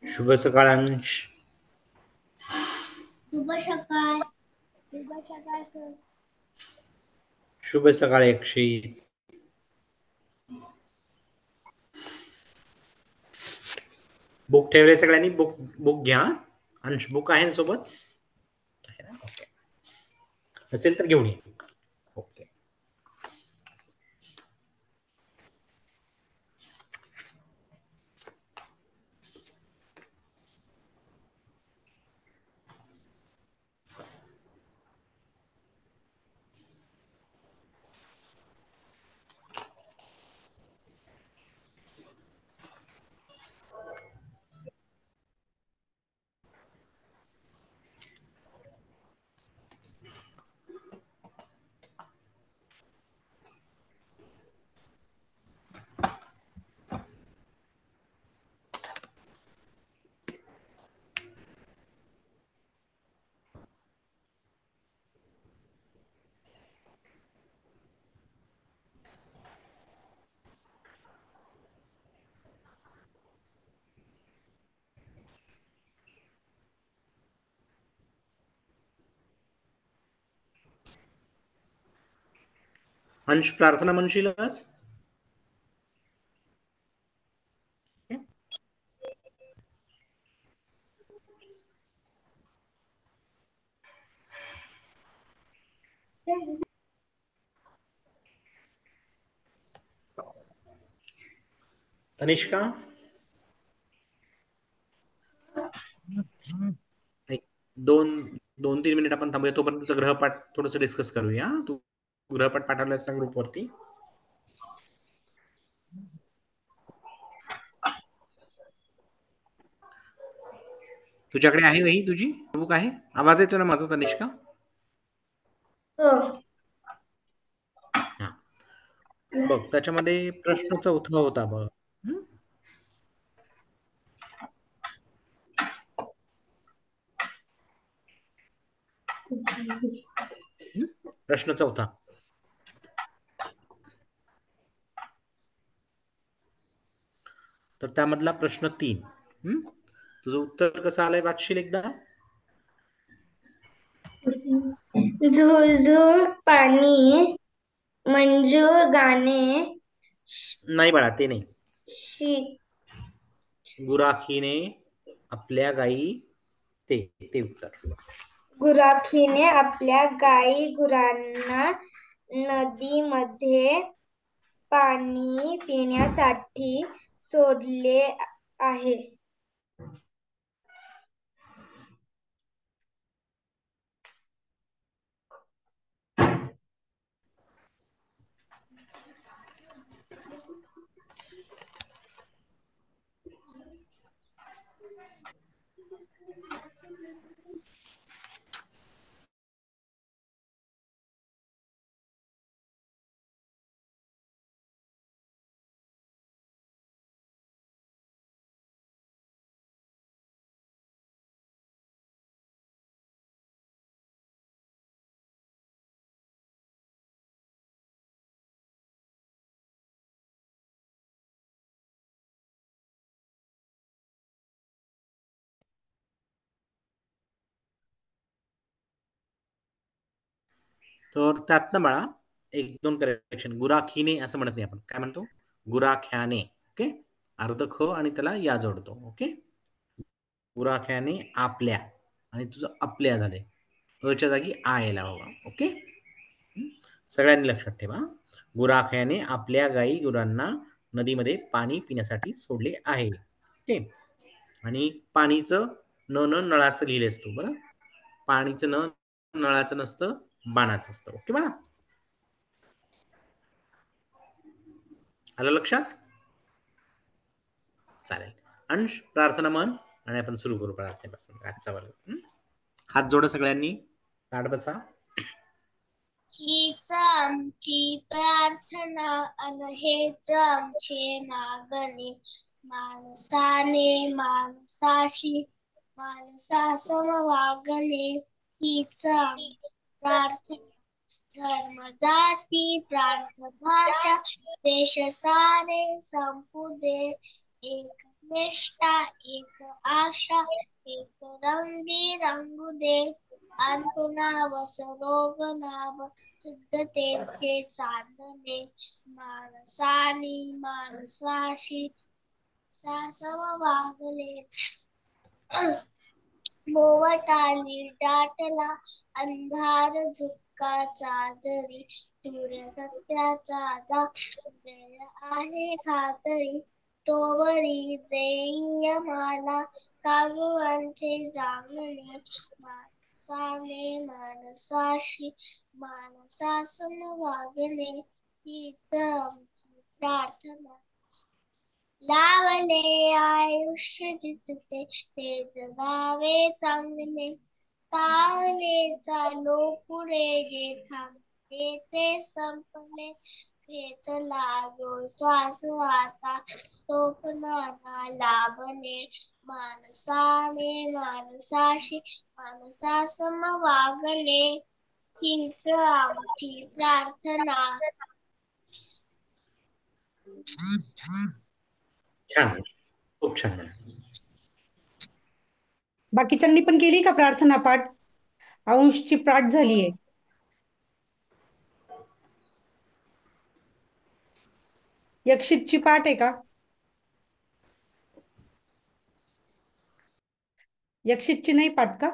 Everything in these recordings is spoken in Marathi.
शुभ सकाळ अंश. शुभ सकाळ. शुभ सकाळ सर. शुभ सकाळ अक्षय. बुक ठेवले सगळ्यांनी? बुक घ्या. अंश बुक आहे ना सोबत? ओके. असेल तर घेऊन ये. ओके. अंश प्रार्थना म्हणशील आज? तनिष्का दोन 3 मिनिट आपण थांबूया. तोपर्यंत तुझं ग्रहपाठ थोडंसं डिस्कस करूया. तू ग्रहपाठ पाठवलास ना ग्रुपवरती? तुझ्याकडे आहे वही? तुझी बुक आहे? आवाज येतो ना माझा तनिष्का? बघ त्याच्यामध्ये प्रश्न 4था होता बघ. प्रश्न 4था. तर त्यामधला प्रश्न 3. तुझं उत्तर कसं आलंय वाचशील एकदा? झुळझुळ पाणी मंजूळ गाणे. नाही बाळा, ते नाही. गुराखीने आपल्या गायी. ते उत्तर. गुराखीने आपल्या गाई गुरांना नदीमध्ये पाणी पिण्यासाठी सोडले आहे. तर त्यातनं बाळा 1-2 करेक्शन. गुराखीने असं म्हणत नाही आपण. काय म्हणतो? गुराख्याने. ओके. अर्ध ख आणि त्याला या जोडतो. ओके. गुराख्याने आपल्या आणि तुझं आपल्या झाले. अच्या जागी आ यायला हवा. ओके. सगळ्यांनी लक्षात ठेवा. गुराख्याने आपल्या गाई गुरांना नदीमध्ये पाणी पिण्यासाठी सोडले आहे. ओके. आणि पाणीचं न नळाचं लिहिलेस तू. बरं, पाणीचं न नळाचं नसतं, बाणाचं असतं. ओके बाळा, आलं लक्षात? चालेल. अंश प्रार्थना म्हण आणि आपण सुरू करू प्रार्थनेपासून आजचा वर्ग. हात जोडा सगळ्यांनी. ताट बसा. हीच आमची प्रार्थना अन हेच आमचे मागणे, माणसाने माणसाशी माणसासम वागणे, हीच आमची प्रार्थना. धर्म जाती प्रांत भाषा देश सारे संपू दे, एक निष्ठा एक आशा एक रंगी रंगू दे, अंतु नाव सरोग नाव शुद्धतेचे चांदणे, माणसानी माणसाशी सासव वागले, मोवटाली दाटला अंधार दुःखाचा जरी, सूर्य सत्याचा वेळ आहे खातरी, तोवरी देय मला कागवांचे जागणे, माणसाने माणसाशी माणसासम वागणे, हीच आमची प्रार्थना. लावले आयुष्य जितसे ते जगावे चांगले, पावले चालो पुढे जे थांबले ते संपले, घेतला जो श्वास आता स्वप्नाला लाभणे, माणसाने माणसाशी माणसासम वागणे, हीच आमची प्रार्थना. छान, खूप छान. बाकीच्यांनी पण केली का प्रार्थना पाठ? अंशची पाठ झालीये. यक्षितची पाठ आहे का? यक्षितची नाही पाठ का?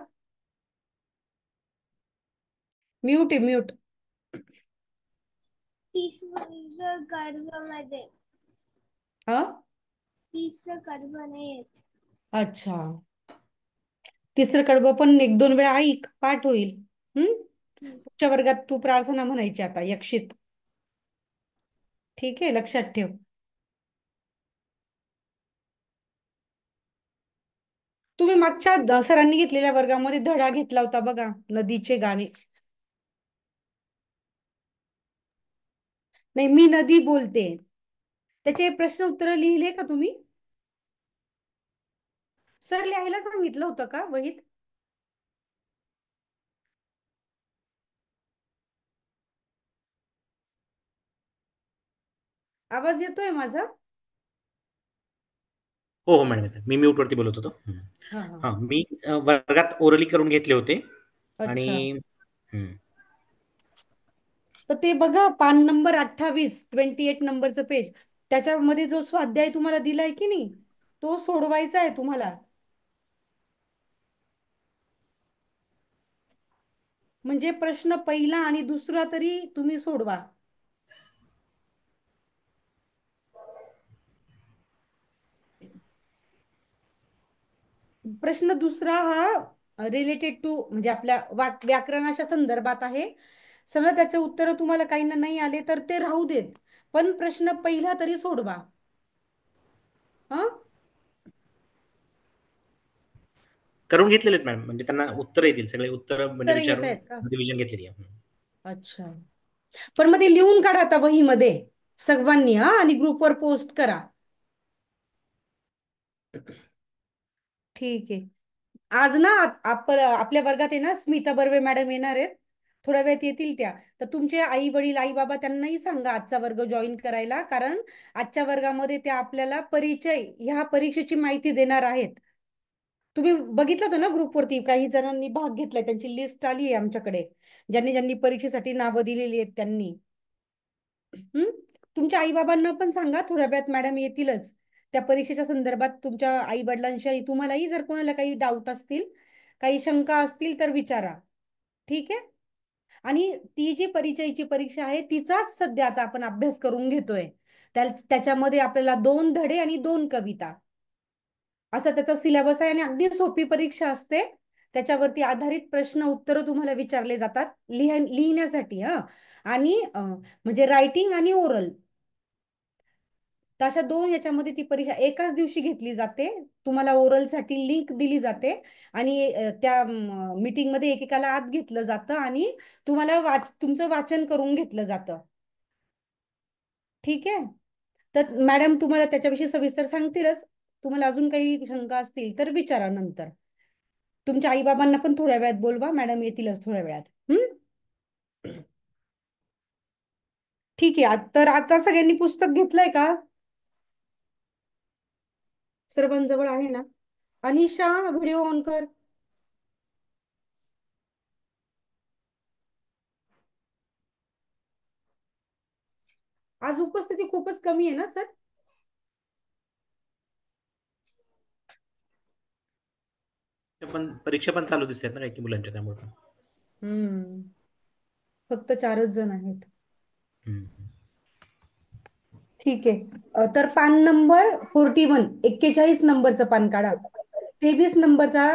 म्यूट आहे, म्यूट. तिसरं गर्भमध्ये हा, तिसरं गर्भ नाही. अच्छा. तिसरं कडवं पण एक दोन वेळा ऐक, पाठ होईल. पुढच्या वर्गात तू प्रार्थना म्हणायची आता यक्षित. ठीक आहे, लक्षात ठेव. तुम्ही मागच्या सरांनी घेतलेल्या वर्गामध्ये धडा घेतला होता बघा, नदीचे गाणे. नाही, मी नदी बोलते. त्याचे प्रश्न उत्तर लिहिले का तुम्ही? सर लिहायला सांगितलं होतं का वहीत? आवाज येतोय माझा? हो मॅडम, मी म्यूट वरती बोलत होतो. हा, मी वर्गात ओरली करून घेतले होते. अच्छा. आणि तर ते बघा, पान नंबर 28, 28 नंबरचं पेज, त्याच्यामध्ये जो स्वाध्याय तुम्हाला दिलाय की नाही, तो सोडवायचा आहे तुम्हाला. म्हणजे प्रश्न पहिला आणि दुसरा तरी तुम्ही सोडवा. प्रश्न दुसरा हा रिलेटेड टू, म्हणजे आपल्या व्याकरणाच्या संदर्भात आहे. समजा त्याचे उत्तर तुम्हाला काही नाही आले तर ते राहू देत, पण प्रश्न पहिला तरी सोडवा. हा, करून घेतलेले आहेत मॅडम, म्हणजे त्यांना उत्तर येतील, सगळे उत्तर म्हणजे तर येत विचारून आहेत का? रिव्हिजन घेतलेली आहे. अच्छा, पण मग ते लिहून काढा आता वहीमध्ये सर्वांनी, हा, आणि ग्रुपवर पोस्ट करा. ठीक आहे. आज ना आपल्या वर्गात आहे ना, स्मिता बर्वे मॅडम येणार आहेत, थोड्या वेळात येतील त्या. तर तुमचे आई वडील आई बाबा त्यांनाही सांगा आजचा वर्ग जॉईन करायला, कारण आजच्या वर्गामध्ये त्या आपल्याला परिचय ह्या परीक्षेची माहिती देणार आहेत. तुम्ही बघितलं होतं ना ग्रुपवरती, काही जणांनी भाग घेतलाय, त्यांची लिस्ट आली आहे आमच्याकडे, ज्यांनी ज्यांनी परीक्षेसाठी नावं दिलेली आहेत त्यांनी. तुमच्या आई बाबांना पण सांगा, थोड्या वेळात मॅडम येतीलच. त्या परीक्षेच्या संदर्भात तुमच्या आई वडिलांशी आणि तुम्हालाही जर कोणाला काही डाऊट असतील, काही शंका असतील तर विचारा. ठीक आहे. आणि ती जी परिचयची परीक्षा आहे तिचाच सध्या आता आपण अभ्यास करून घेतोय. त्याच्यामध्ये आपल्याला 2 धडे आणि 2 कविता असा त्याचा सिलेबस आहे, आणि अगदी सोपी परीक्षा असते. त्याच्यावरती आधारित प्रश्न उत्तर तुम्हाला विचारले जातात लिहिण्यासाठी. हा, आणि म्हणजे रायटिंग आणि ओरल तर अशा 2 याच्यामध्ये ती परीक्षा एकाच दिवशी घेतली जाते. तुम्हाला ओरलसाठी लिंक दिली जाते आणि त्या मीटिंगमध्ये एकेकाला आत घेतलं जातं आणि तुम्हाला तुमचं वाचन करून घेतलं जातं. ठीक आहे. तर मॅडम तुम्हाला त्याच्याविषयी सविस्तर सांगतीलच. तुम्हाला अजून काही शंका असतील तर विचारा नंतर. तुमच्या आईबाबांना पण थोड्या वेळात बोलवा, मॅडम येतीलच थोड्या वेळात. ठीक आहे. तर आता सगळ्यांनी पुस्तक घेतलंय का? सर्वांजवळ आहे ना? अनिशा व्हिडिओ ऑन कर. आज उपस्थिती खूपच कमी आहे ना सर? पण परीक्षा पण चालू दिसतात ना काही मुलांच्या, त्यामुळे हम्म. फक्त 4च जण आहेत. ठीक आहे. तर पान नंबर 41, 41 नंबरचं पान काढा. 23 नंबरचा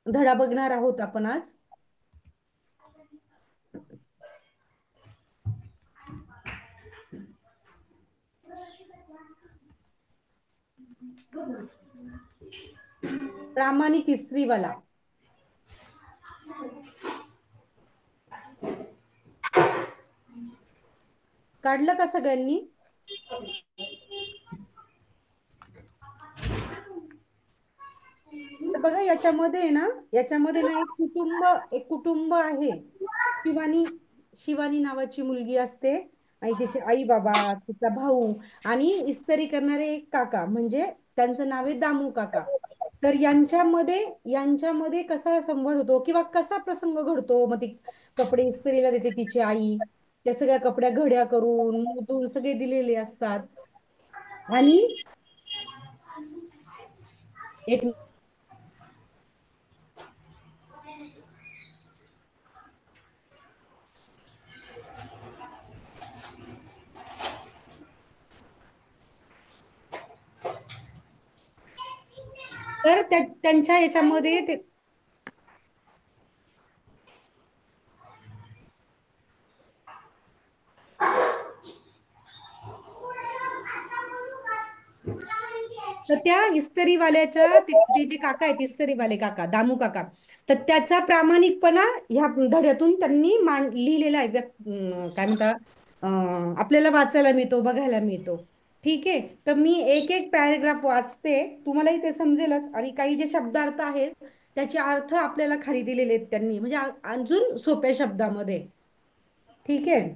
धडा बघणार आहोत आपण आज. प्रामाणिक इस्त्रीवाला. काढलं का सगळ्यांनी? तर बघा याच्यामध्ये ना एक कुटुंब आहे. शिवानी नावाची मुलगी असते आणि तिचे आई बाबा, तिचा भाऊ आणि इस्त्री करणारे एक काका, म्हणजे त्यांचं नाव आहे दामू काका. तर यांच्यामध्ये कसा संवाद होतो किंवा कसा प्रसंग घडतो, मग ती कपडे इस्त्रीला देते तिची आई. त्या सगळ्या कपड्या घड्या करून मोजून सगळे दिलेले असतात. आणि एक तर त्यांच्या याच्यामध्ये ते तर त्या ते जे काका आहेत, इस्त्रीवाले काका, दामू काका, तर त्याचा प्रामाणिकपणा ह्या धड्यातून त्यांनी लिहिलेला आहे. काय म्हणता, आपल्याला वाचायला मिळतो, बघायला मिळतो. ठीक आहे. तर मी एक एक पॅरेग्राफ वाचते, तुम्हालाही ते समजेलच. आणि काही जे शब्दार्थ आहेत त्याचे अर्थ आपल्याला खाली दिलेले आहेत त्यांनी, म्हणजे अजून सोप्या शब्दामध्ये. ठीक आहे.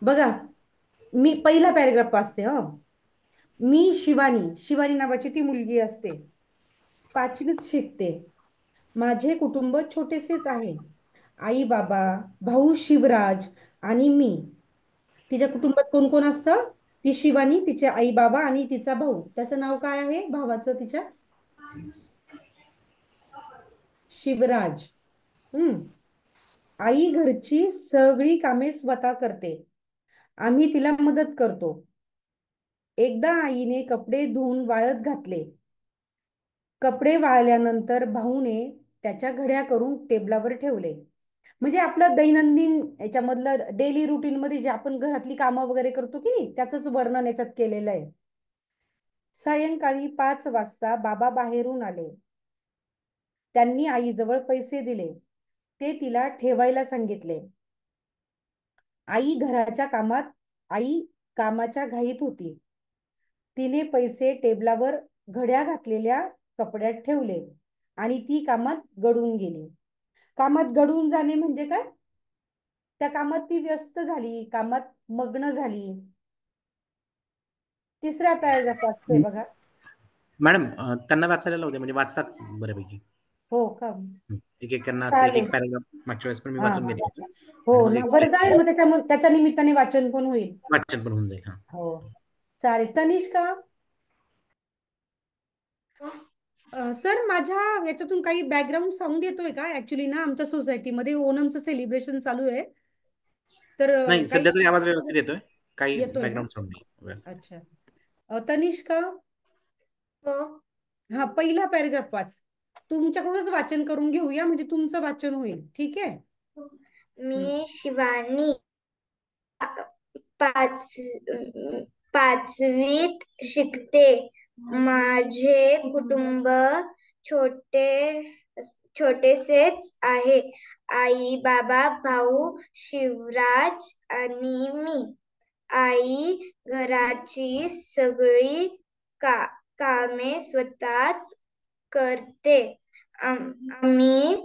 बघा, मी पहिला पॅरेग्राफ वाचते. मी शिवानी नावाची ती मुलगी असते, 5वीत शिकते. माझे कुटुंब छोटेसेच आहे. आई बाबा, भाऊ शिवराज आणि मी. तिच्या कुटुंबात कोण कोण असतं? ती शिवानी, तिचे आई बाबा आणि तिचा भाऊ. त्याचं नाव काय आहे भावाचं तिच्या? शिवराज. आई घरची सगळी कामे स्वतः करते, आम्ही तिला मदत करतो. एकदा आईने कपडे धुवून वाळत घातले. कपडे वाळल्यानंतर भाऊने त्याच्या घड्या करून टेबलावर ठेवले. म्हणजे आपलं दैनंदिन याच्यामधलं डेली रुटीन मध्ये जे आपण घरातली कामं वगैरे करतो की नाही, त्याचंच वर्णन याच्यात केलेलं आहे. सायंकाळी 5 वाजता बाबा बाहेरून आले. त्यांनी आईजवळ पैसे दिले. ते तिला ठेवायला सांगितले. आई कामाच्या घाईत होती. तिने पैसे टेबलावर घड्या घातलेल्या कपड्यात ठेवले आणि ती कामात गडून गेली. कामात गडून जाणे म्हणजे काय? त्या कामात ती व्यस्त झाली, कामात मग्न झाली. तिसऱ्या पॅराग्राफ वाचते बघा. मॅडम त्यांना वाचायला लावते, म्हणजे वाचतात बऱ्यापैकी. हो का? एक एक त्यांना असं एक चालेल. एक पॅराग्राफ मागच्या वेळेस पण मी हा वाचून हा. घेतलं होतं. हो आणि मग ना, बरं एक्सप्लेन जाईल. मग त्याच्या निमित्ताने वाचन पण होईल. वाचन पण होऊन जाईल. हा. हो चालेल. तनिष्का, सर माझ्या याच्यातून काही बॅकग्राऊंड साऊंड येतोय का? ऍक्च्युली ना आमच्या सोसायटीमध्ये ओणमचं सेलिब्रेशन चालू आहे. तर नाही, काही सध्या तरी आवाज व्यवस्थित येतोय, काही येतोय ना? बॅकग्राऊंड साऊंड नाही. अच्छा. तनिष्का, हो. हा पहिला पॅरेग्राफ वाच. तुमच्याकडूनच वाचन करून घेऊया, म्हणजे तुमचं वाचन होईल. ठीक आहे. मी शिवानी, पाच 5वीत शिकते. माझे कुटुंब छोटेसेच आहे. आई, बाबा, भाऊ, शिवराज आणि मी. आई घराची सगळी कामे स्वतःच करते. आम्ही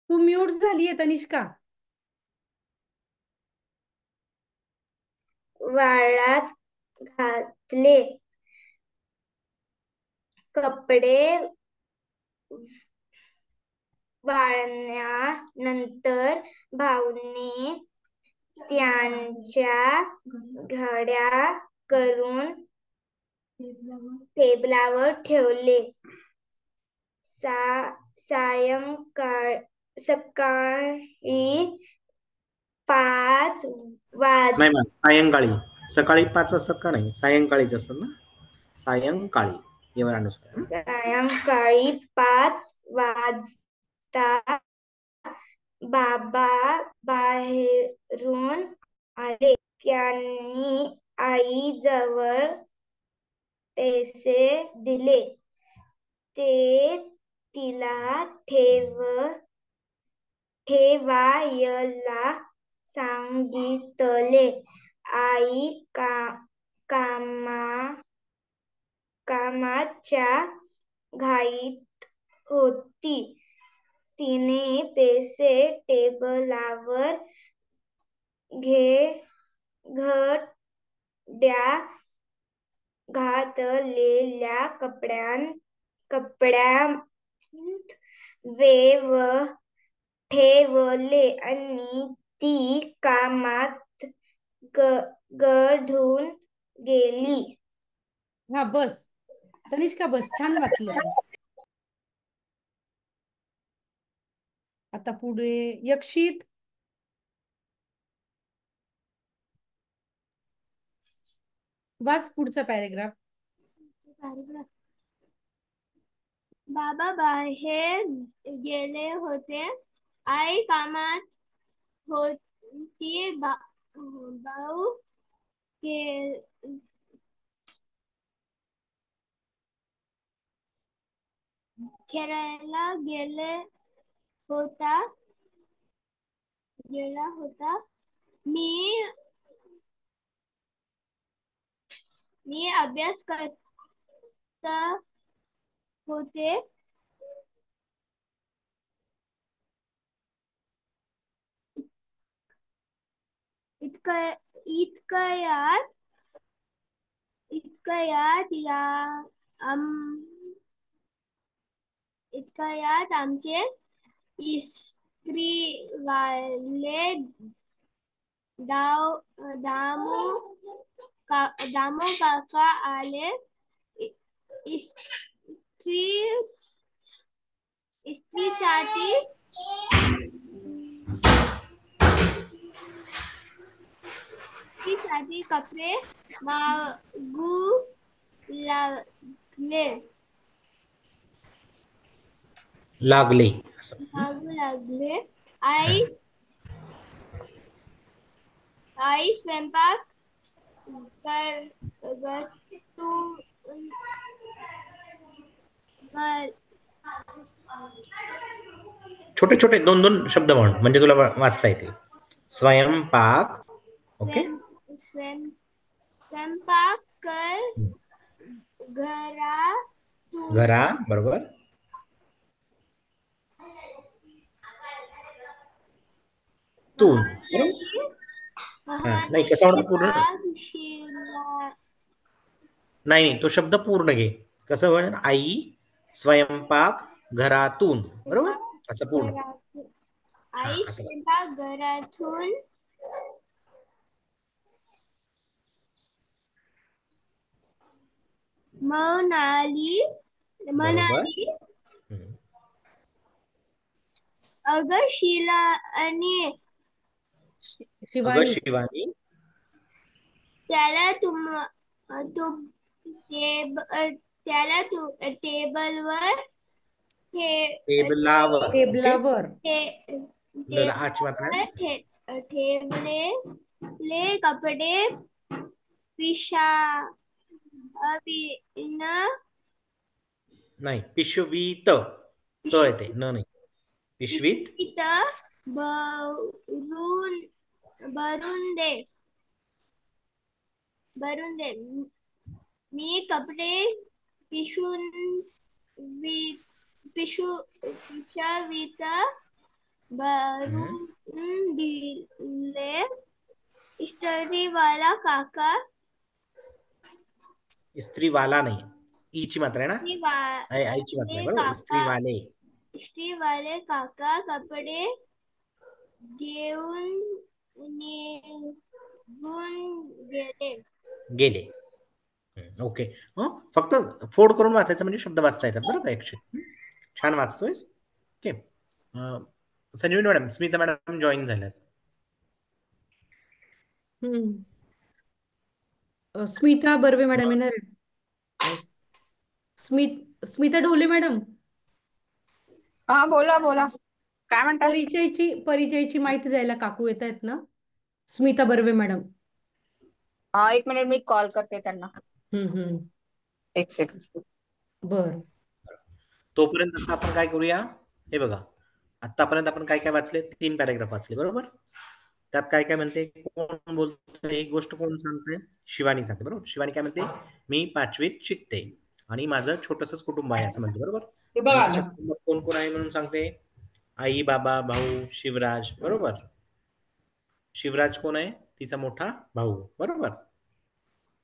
तू म्यूट झालीये तनिष्का. वाळत घातले. कपडे वाळल्यानंतर भाऊने त्यांच्या घड्या करून टेबलावर ठेवले. सकाळी 5 नाही मॅम, सायंकाळी. सकाळी 5 वाजतात का नाही, सायंकाळीच असतात ना. सायंकाळी येवरानुसार. सायंकाळी 5 वाजता बाबा बाहेरून आले. त्यांनी आईजवळ पैसे दिले. ते तिला ठेवायला सांगितले. आई कामाच्या घाईत होती. तिने पैसे टेबलावर घड्या घातलेल्या कपड्यात ठेवले आणि ती कामात गढून गेली. हा बस तनिष्का, बस. छान वाचलं तू. आता पुढे यक्षित. वाच पुढचा पॅरेग्राफ. बाबा बाहेर गेले होते. आई कामात होती. भाऊ खेळायला गेला होता. मी अभ्यास करत होते. इतक्यात आमचे इस्त्रीवाले दामू काका आले. इस्त्रीसाठी कपडे मागू लागले. आई स्वयंपाक छोटे छोटे 2-2 शब्द म्हण, म्हणजे तुला वाचता येतील. स्वयंपाक. ओके. स्वयंपाक कर. घरा बरोबर. तून. नाही, कसा होणार पूर्ण. नाही, तो शब्द पूर्ण घे. कसं होईल. आई स्वयंपाक घरातून, बरोबर. असं पूर्ण. आई स्वयंपाक घरातून म्हणाली. अगं शिवानी, त्याला टेबलवर टेबलावर. ओके, टेबलावर. ल आची मात्रा आहे. ठेवले कपडे पिशवीन नाही, पिशवीत त येते, न नाही. पिशवीत भरून दे. मी कपडे पिशवीत भरून दिले. इस्त्रीवाला काका इस्त्रीवाला नाही, ईची मात्रा आहे ना, आईची मात्रा आहे बरोबर. इस्त्रीवाले काका कपडे घेऊन निघून गेले. ओके. फक्त फोड करून वाचायचं म्हणजे शब्द वाचता येतात बरोबर. छान वाचतोय. ओके. संजीवनी मॅडम, स्मिता मॅडम जॉईन झाल्यात. स्मिता बर्वे मॅडम येणार आहे. स्मिता ढोले मॅडम. हा, बोला बोला, काय म्हणता? परिचयाची माहिती द्यायला काकू येत आहेत ना, स्मिता बर्वे मॅडम. हा, 1 मिनिट, मी कॉल करते त्यांना. 1 सेकंड. बर. तोपर्यंत आता आपण काय करूया, हे बघा, आतापर्यंत आपण काय काय वाचले, 3 पॅराग्राफ वाचले बरोबर. त्यात काय काय म्हणते, कोण बोलतोय, एक गोष्ट कोण सांगते, शिवानी सांगते बरोबर. शिवानी काय म्हणते, मी 5वीत शिकते आणि माझं छोटसच कुटुंब आहे असं म्हणते बरोबर. कोण कोण आहे म्हणून सांगते, आई, बाबा, भाऊ, शिवराज बरोबर. शिवराज कोण आहे, तिचा मोठा भाऊ बरोबर.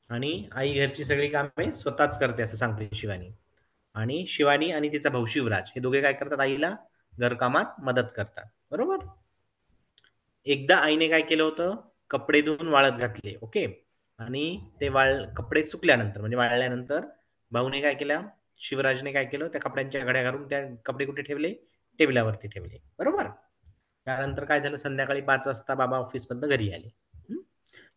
आणि आई घरची सगळी कामे स्वतःच करते असं सांगते शिवानी. आणि शिवानी आणि तिचा भाऊ शिवराज हे दोघे काय करतात, आईला घरकामात मदत करतात बरोबर. एकदा आईने काय केलं होतं, कपडे धुवून वाळत घातले. ओके. आणि ते कपडे सुकल्यानंतर म्हणजे वाळल्यानंतर भाऊने काय केलं, शिवराजने काय केलं, त्या कपड्यांच्या घड्या घालून त्या कपडे कुठे ठेवले, टेबलावरती ठेवले बरोबर. त्यानंतर काय झालं, संध्याकाळी 5 वाजता बाबा ऑफिसमधनं घरी आले.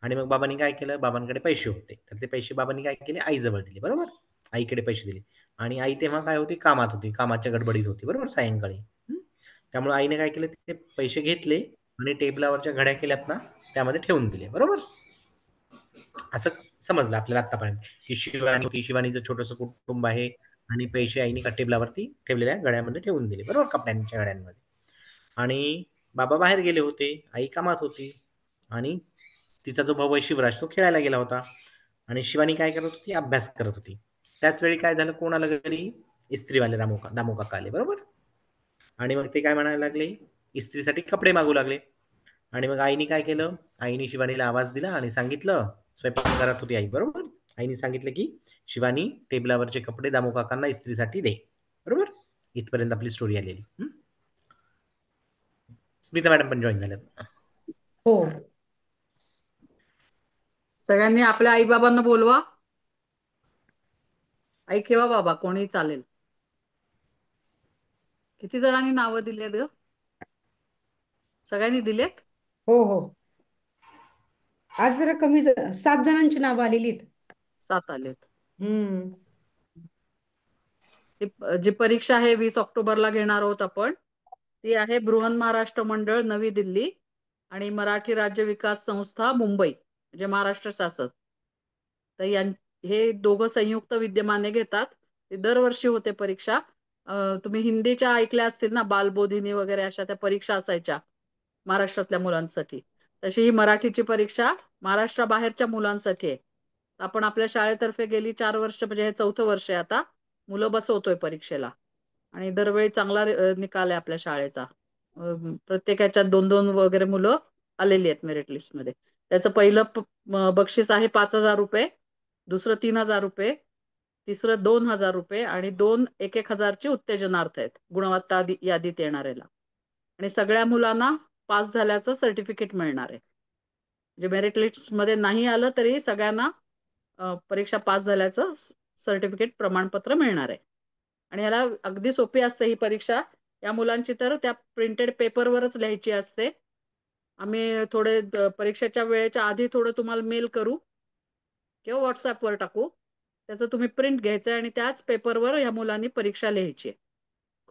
आणि मग बाबांनी काय केलं, बाबांकडे पैसे होते तर ते पैसे बाबांनी काय केले, आईजवळ दिले बरोबर. आईकडे पैसे दिले आणि आई तेव्हा काय होती, कामात होती, कामाच्या गडबडीत होती बरोबर सायंकाळी. त्यामुळे आईने काय केलं, ते पैसे घेतले आणि टेबलावरच्या घड्या केल्यात ना त्यामध्ये ठेवून दिले बरोबर. असं समजलं आपल्याला आतापर्यंत की शिवानीचं छोटस कुटुंब आहे आणि पैसे आईने टेबलावरती ठेवलेल्या घड्यामध्ये ठेवून दिले बरोबर, कपड्यांच्या घड्यांमध्ये. आणि बाबा बाहेर गेले होते, आई कामात होती आणि तिचा जो भाऊ आहे शिवराज तो खेळायला गेला होता आणि शिवानी काय करत होती, अभ्यास करत होती. त्याच वेळी काय झालं, कोण आलं घरी, इस्त्रीवाले दामू काका आले बरोबर. आणि मग ते काय म्हणायला लागले, इस्त्रीसाठी कपडे मागू लागले. आणि मग आईने काय केलं, आईने शिवानीला आवाज दिला आणि सांगितलं, स्वयंपाक करत होती आई बरोबर. आईने सांगितलं की शिवानी टेबलावरचे कपडे दामू काकांना इस्त्रीसाठी दे बरोबर. इथपर्यंत आपली स्टोरी आलेली. स्मिता मॅडम पण जॉईन झाल्यात. हो, सगळ्यांनी आपल्या आई बाबांना बोलवा. आई किंवा बाबा कोणी चालेल. किती जणांनी नावं दिलेत ग? सगळ्यांनी दिलेत? हो हो, आज जरा कमी 7 जणांची नावं आलेली आहेत. 7 आलेत. जी परीक्षा आहे 20 ऑक्टोबरला घेणार आहोत आपण, ती आहे बृहन महाराष्ट्र मंडळ नवी दिल्ली आणि मराठी राज्य विकास संस्था मुंबई म्हणजे महाराष्ट्र शासन. तर हे दोघं संयुक्त विद्यमाने घेतात. ते दरवर्षी होते परीक्षा. तुम्ही हिंदीच्या ऐकल्या असतील ना, बालबोधिनी वगैरे अशा त्या परीक्षा असायच्या महाराष्ट्रातल्या मुलांसाठी. तशी ही मराठीची परीक्षा महाराष्ट्राबाहेरच्या मुलांसाठी आहे. आपण आपल्या शाळेतर्फे गेली 4 वर्ष म्हणजे हे 4थं वर्ष आहे आता, मुलं बसवतोय परीक्षेला आणि दरवेळी चांगला निकाल आहे आपल्या शाळेचा. प्रत्येकाच्या 2-2 वगैरे मुलं आलेली आहेत मेरिट लिस्टमध्ये. त्याचं पहिलं बक्षीस आहे 5,000 रुपये, दुसरं 3,000 रुपये, तिसरं 2,000 रुपये आणि 2 1,000ची उत्तेजनार्थ आहेत गुणवत्ता यादीत येणाऱ्याला. आणि सगळ्या मुलांना पास झाल्याचं सर्टिफिकेट मिळणार आहे. म्हणजे मेरिट लिस्टमध्ये नाही आलं तरी सगळ्यांना परीक्षा पास झाल्याचं सर्टिफिकेट प्रमाणपत्र मिळणार आहे. आणि ह्याला अगदी सोपी असते ही परीक्षा. या मुलांची तर त्या प्रिंटेड पेपरवरच लिहायची असते. आम्ही थोडे परीक्षेच्या वेळेच्या आधी थोडं तुम्हाला मेल करू किंवा व्हॉट्सअपवर टाकू. त्याचं तुम्ही प्रिंट घ्यायचं आणि त्याच पेपरवर या मुलांनी परीक्षा लिहायची.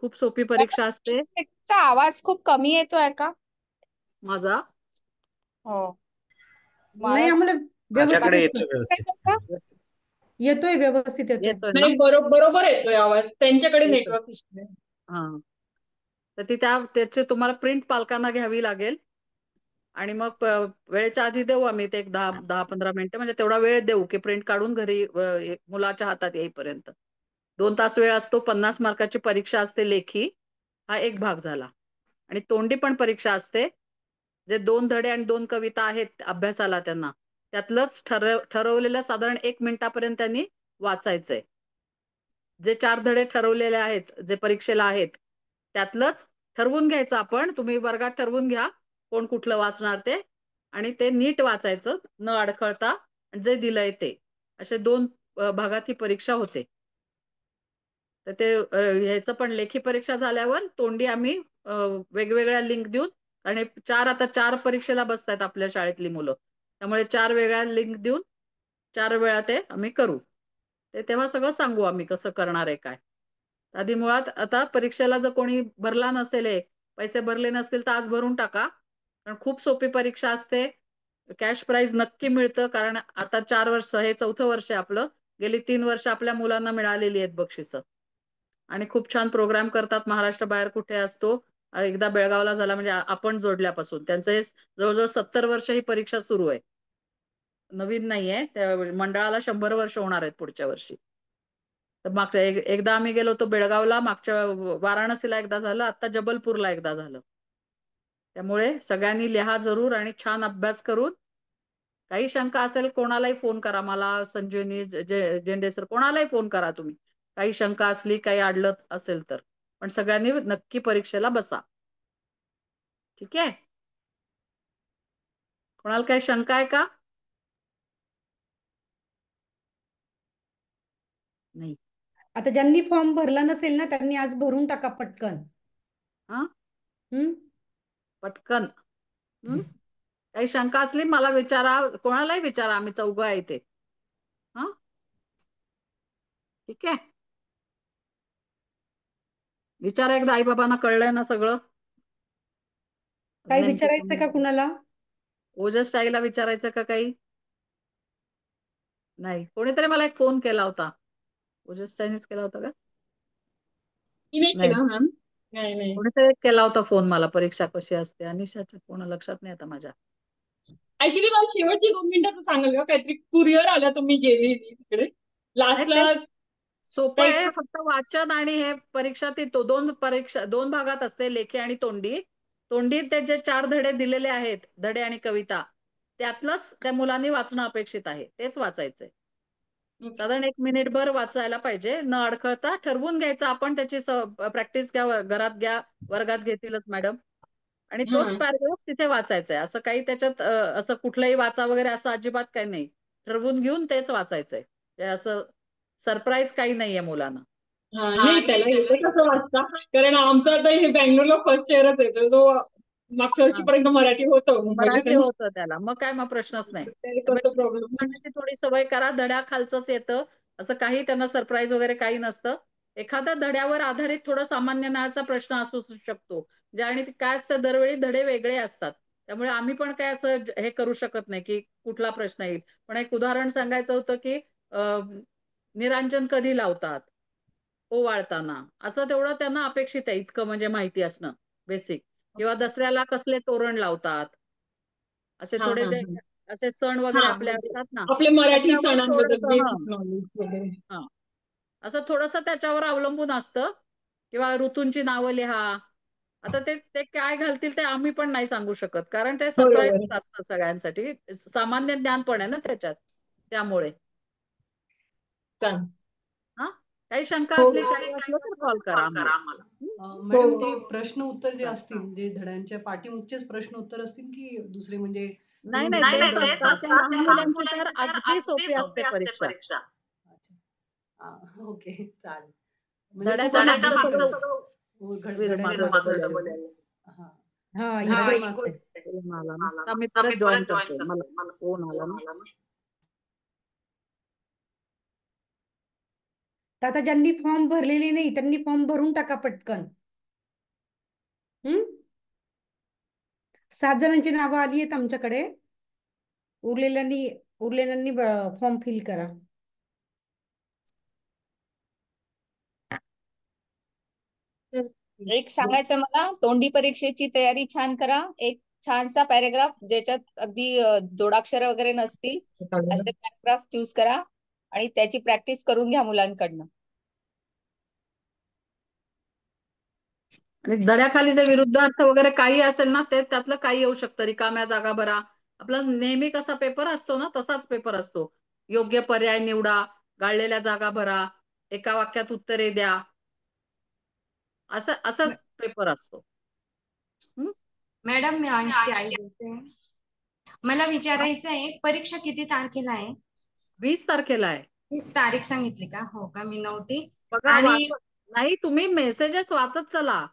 खूप सोपी परीक्षा असते. चा आवाज खूप कमी येतोय का माझा हो नाही, आम्हाला माझ्याकडे व्यवस्थित येतो व्यवस्थित. येतोय, व्यवस्थित येतोय. येतोय ना? नाही, बरोबर येतोय आवाज. त्यांच्याकडे येतोय. नेटवर्क इश्यू आहे. हा, तर त्याची तुम्हाला प्रिंट पालकांना घ्यावी लागेल आणि मग वेळेच्या आधी देऊ आम्ही ते एक 10-15 मिनिटं, म्हणजे तेवढा वेळ देऊ की प्रिंट काढून घरी मुलाच्या हातात येईपर्यंत. 2 तास वेळ असतो. 50 मार्काची परीक्षा असते लेखी, हा एक भाग झाला. आणि तोंडी पण परीक्षा असते. जे 2 धडे आणि 2 कविता आहेत अभ्यासाला त्यांना, त्यातलंच ठरवलेलं साधारण 1 मिनिटापर्यंत त्यांनी वाचायचंय. जे 4 धडे ठरवलेले आहेत, जे परीक्षेला आहेत, त्यातलंच ठरवून घ्यायचं आपण. तुम्ही वर्गात ठरवून घ्या कोण कुठलं वाचणार ते, आणि ते नीट वाचायचं न अडखळता, जे दिलंय ते. असे 2 भागात ही परीक्षा होते. तर ते ह्याचं पण लेखी परीक्षा झाल्यावर तोंडी आम्ही वेगवेगळ्या लिंक देऊन, आणि आता 4 परीक्षेला बसतात आपल्या शाळेतली मुलं, त्यामुळे 4 वेगळ्या लिंक देऊन 4 वेळा ते आम्ही करू. ते तेव्हा सगळं सांगू आम्ही कसं करणार आहे काय. आधी मुळात आता परीक्षेला जर कोणी भरला नसेल, पैसे भरले नसतील, तर आज भरून टाका, कारण खूप सोपी परीक्षा असते. कॅश प्राइज नक्की मिळतं, कारण आता 4 वर्ष, हे 4थं वर्ष आहे आपलं. गेली 3 वर्ष आपल्या मुलांना मिळालेली आहेत बक्षिसं. आणि खूप छान प्रोग्राम करतात. महाराष्ट्र बाहेर कुठे असतो, एकदा बेळगावला झाला म्हणजे आपण जोडल्यापासून त्यांचं हे जवळजवळ 70 वर्ष ही परीक्षा सुरू आहे. नवीन नाहीये. त्या मंडळाला 100 वर्ष होणार आहेत पुढच्या वर्षी. तर मागच्या एकदा आम्ही गेलो होतो बेळगावला, मागच्या वाराणसीला एकदा झालं, आता जबलपूरला एकदा झालं. त्यामुळे सगळ्यांनी लिहा जरूर आणि छान अभ्यास करून. काही शंका असेल कोणालाही फोन करा, मला, संजीवनी, जेंडे सर, कोणालाही फोन करा तुम्ही. काही शंका असली, काही अडलं असेल तर. पण सगळ्यांनी नक्की परीक्षेला बसा. ठीक आहे? कोणाला काही शंका आहे का? नाही. आता ज्यांनी फॉर्म भरला नसेल ना, त्यांनी आज भरून टाका पटकन. हा, पटकन. काही शंका असली मला विचारा, कोणालाही विचारा, आम्ही 4 आहे इथे. हा, ठीक आहे. विचारा एकदा, आई बाबांना कळलंय ना सगळं? काही विचारायचं का कुणाला? ओजस आईला विचारायचं का काही? नाही. कोणीतरी मला एक फोन केला होता. ओजस चायनीज केला होता का? नाही केला मॅम. नाही. कोणीतरी केला होता फोन मला, परीक्षा कशी असते. अनिशाच्या फोन लक्षात नाही आता माझ्या. ऍक्च्युली मला शेवटची 2 मिनिटाचं सांगाल का? काहीतरी कुरिअर आला, तुम्ही गेली तिकडे लास्टला. सोपं आहे, फक्त वाचन आणि हे परीक्षा ती 2 भागात असते, लेखी आणि तोंडी. तोंडीत ते जे 4 धडे दिलेले आहेत, धडे आणि कविता, त्यातलंच त्या मुलांनी वाचणं अपेक्षित आहे. तेच वाचायचंय. साधारण 1 मिनिटभर वाचायला पाहिजे, न अडखळता. ठरवून घ्यायचं आपण, त्याची प्रॅक्टिस घ्या, घरात घ्या, वर्गात घेतीलच मॅडम. आणि तोच पॅराग्राफ तिथे वाचायचा आहे. असं काही त्याच्यात असं कुठलंही वाचा वगैरे असं अजिबात काही नाही. ठरवून घेऊन तेच वाचायचंय. असं सरप्राईज काही नाहीये मुलांना. नाही, त्याला येतं कसं वाचता, कारण आमचं आता हे बँगलोरला फर्स्ट इयरच येतो. तो मागच्या वर्षीपर्यंत मराठी होतं. मराठी होतं त्याला, मग काय, मग प्रश्नच नाही. प्रॉब्लेम. त्याची थोडी सवय करा. धड्या खालचंच येतं, असं काही त्यांना सरप्राईज वगैरे काही नसतं. एखाद्या धड्यावर आधारित थोडं सामान्य ज्ञानाचा प्रश्न असू शकतो. आणि काय असतं, दरवेळी धडे वेगळे असतात. त्यामुळे आम्ही पण काय असं हे करू शकत नाही की कुठला प्रश्न येईल. पण एक उदाहरण सांगायचं होतं की निरांजन कधी लावतात, ओवाळताना, असं तेवढं त्यांना अपेक्षित आहे. इतकं म्हणजे माहिती असणं बेसिक. किंवा दसऱ्याला कसले तोरण लावतात, असे थोडे जे असे सण वगैरे आपले असतात ना, आपले मराठी त्याच्यावर सणांबद्दल थोडंसं, बेसिक नॉलेज वगैरे. असं थोडंसं त्याच्यावर अवलंबून असतं. किंवा ऋतूंची नावं लिहा. आता ते काय घालतील ते आम्ही पण नाही सांगू शकत, कारण ते सरप्राईज असतं सगळ्यांसाठी. सामान्य ज्ञान पण आहे ना त्याच्यात, त्यामुळे. हा, काही शंका असली, काही असलं तर कॉल करा आम्हाला. मॅडम, ते प्रश्न उत्तर जे असतील, जे धड्यांच्या पाठीमागचेच प्रश्न उत्तर असतील की दुसरे, म्हणजे नाही, तेच असतात. त्या लहान मुलांची तर अगदी सोपी असते परीक्षा. ओके, चालेल. धड्याच्या मागचं सगळं मी परत जॉईन करते, मला फोन आला ना. तर आता ज्यांनी फॉर्म भरलेले नाही त्यांनी फॉर्म भरून टाका पटकन. 7 जणांची नावं आली आहेत आमच्याकडे. उरलेल्यांनी फॉर्म फिल करा. एक सांगायचं मला, तोंडी परीक्षेची तयारी छान करा. एक छानसा पॅरेग्राफ ज्याच्यात अगदी जोडाक्षर वगैरे नसतील असे पॅरेग्राफ चूज करा आणि त्याची प्रॅक्टिस करून घ्या मुलांकडनं. आणि धड्याखाली जे विरुद्धार्थ वगैरे काही असेल ना, ते त्यातलं काही येऊ शकतं. रिकाम्या जागा भरा. आपला नेहमी कसा पेपर असतो ना, तसाच पेपर असतो. योग्य पर्याय निवडा, गाळलेल्या जागा भरा, एका वाक्यात उत्तरे द्या, असाच पेपर असतो. मॅडम, मी अंशची आई बोलते. मला विचारायचं आहे, परीक्षा किती तारखेला आहे? 20 तारखेला आहे. 20 तारीख सांगितली का? हो का, मी नव्हती. बघा, आणि नाही, तुम्ही मेसेजेस वाचत चला.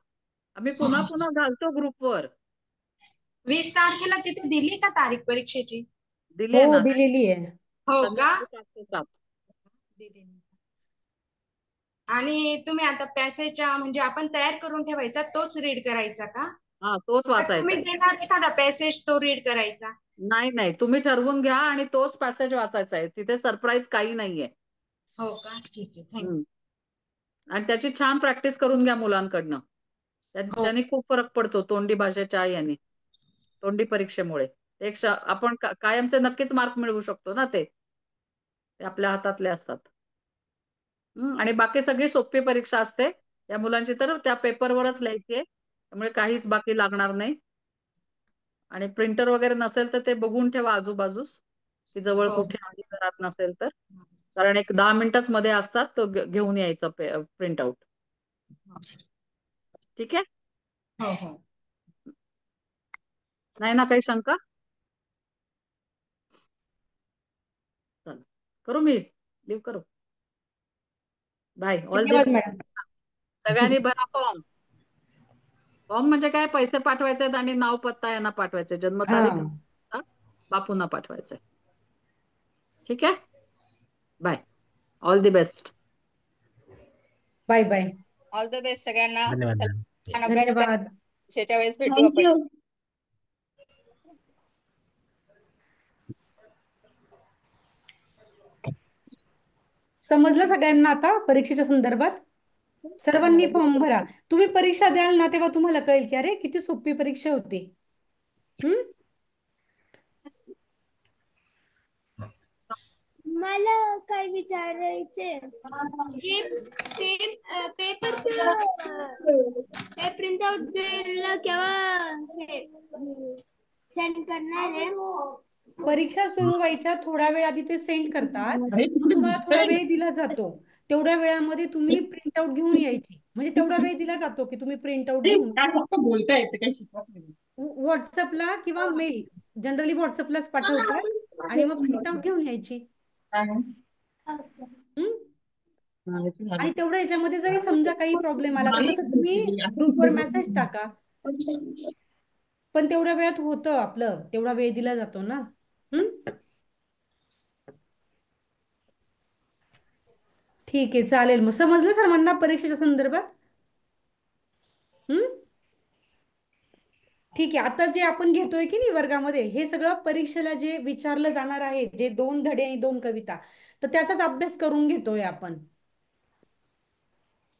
आम्ही पुन्हा पुन्हा घालतो ग्रुपवर. 20 तारखेला तिथे दिली का तारीख परीक्षेची? दिली आहे ना, दिलेली आहे. हो का? संध्याकाळी 5 ते 7. आणि तुम्ही आता पॅसेजच्या म्हणजे आपण तयार करून ठेवायचा, तोच रीड करायचा का? हा, तोच तुम्ही वाचायचा. देणार एखादा पॅसेज, तो रीड करायचा? नाही, तुम्ही ठरवून घ्या आणि तोच पॅसेज वाचायचा आहे. तिथे सरप्राईज काही नाहीये. हो का, ठीक आहे, थँक्यू. आणि त्याची छान प्रॅक्टिस करून घ्या मुलांकडनं. त्याने खूप फरक पडतो तोंडी भाषेच्या यांनी, तोंडी परीक्षेमुळे. आपण कायमचे नक्कीच मार्क मिळवू शकतो ना, ते आपल्या हातातले असतात. आणि बाकी सगळी सोपी परीक्षा असते. त्या मुलांची तर त्या पेपरवरच लिहायची आहे, त्यामुळे काहीच बाकी लागणार नाही. आणि प्रिंटर वगैरे नसेल तर ते बघून ठेवा आजूबाजूस, की जवळ कुठे आहे, घरात नसेल तर. कारण एक 10 मिनिटच मध्ये असतात, तो घेऊन यायचा प्रिंट आउट. ठीक आहे. हो. नाही ना काही शंका? चल, करू मी लिव्ह करू. बाय. All the best. सगळ्यांनी भरा फॉर्म. फॉर्म म्हणजे काय, पैसे पाठवायचे आणि नाव पत्ता यांना पाठवायचे, जन्मतारीख बापूंना पाठवायचंय. ठीक आहे. Bye. All the best. Bye bye. All the best सगळ्यांना. धन्यवाद. छान अभ्यास करा. धन्यवाद. परीक्षेच्या वेळेस भेटू आपण. समजलं सगळ्यांना आता परीक्षेच्या संदर्भात? सर्वांनी फॉर्म भरा. तुम्ही परीक्षा द्याल ना, तेव्हा तुम्हाला कळेल की अरे किती सोपी परीक्षा होती. मला काय विचारायचे, पेपर प्रिंट आउट केव्हा सेंड करणार आहे? परीक्षा सुरू व्हायच्या थोडा वेळ आधी ते सेंड करतात. तुम्हाला थोडा वेळ दिला जातो. तेवढ्या वेळामध्ये तुम्ही प्रिंट आउट घेऊन यायची. म्हणजे तेवढा वेळ दिला जातो की तुम्ही प्रिंट आउट घेऊन बोलता येते, काही शिकवत नाही. व्हॉट्सअपला किंवा मेल, जनरली व्हॉट्सअपलाच पाठवतात आणि मग प्रिंट आउट घेऊन यायची. आणि तेवढ्या याच्यामध्ये जरी समजा काही प्रॉब्लेम आला तर तसं तुम्ही ग्रुपवर मेसेज टाका. पण तेवढ्या वेळात होतं आपलं, तेवढा वेळ दिला जातो ना. ठीक आहे, चालेल. मग समजलं सर्वांना परीक्षेच्या संदर्भात? ठीक आहे. आता जे आपण घेतोय की नाही वर्गामध्ये, हे सगळं परीक्षेला जे विचारलं जाणार आहे, जे 2 धडे आणि 2 कविता, तर त्याचाच अभ्यास करून घेतोय आपण.